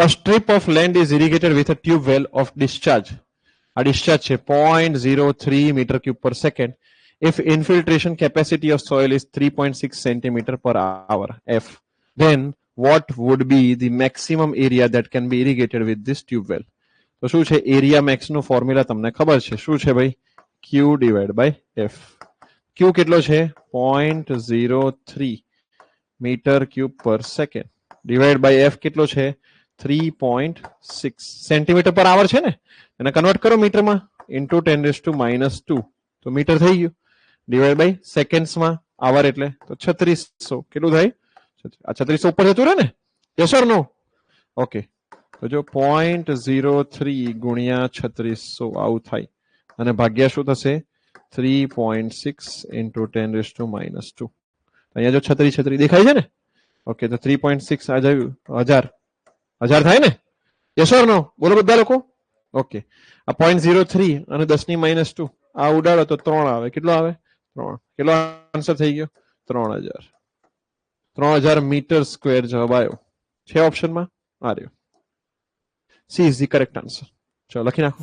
A strip of land is irrigated with a tube well of discharge. A discharge છે 0.03 meter cube per second. If infiltration capacity of soil is 3.6 centimeter per hour, F, then what would be the maximum area that can be irrigated with this tube well? તો શું છે area max નું formula તમને ખબર છે શું છે ભાઈ Q divide by F. Q કેટલો છે 0.03 metre cube per second divide by F કેટલો છે 3.6 સેન્ટીમીટર પર આવર છે ને એને કન્વર્ટ કરો મીટરમાં ઇન્ટુ 10⁻². તો મીટર થઈ ગયું ડિવાઇડ બાય સેકન્ડ્સમાં આવર એટલે તો 3600 કેટલું થાય આ 3600 ઉપર જતું રહે ને યસ ઓર નો ઓકે તો જો 0.03 ગુણ્યા 3600 આવું થાય અને ભાગ્યા શું થશે 3.6 ઇન્ટુ 10⁻². અહીંયા જો 36 દેખાય છે ને ઓકે તો 3.6 આ જાય 1000 થાય ને યસ ઓર નો બોલો બધા લોકો ઓકે આ 0.03 અને 10⁻². આ ઉડાડો તો 3 આવે કેટલો આવે 3 કેટલો આન્સર થઈ ગયો 3000 મીટર સ્ક્વેર જવાબ આવ્યો છે ઓપ્શનમાં આ રહ્યો. C is the correct answer. ચલો લખી નાખો.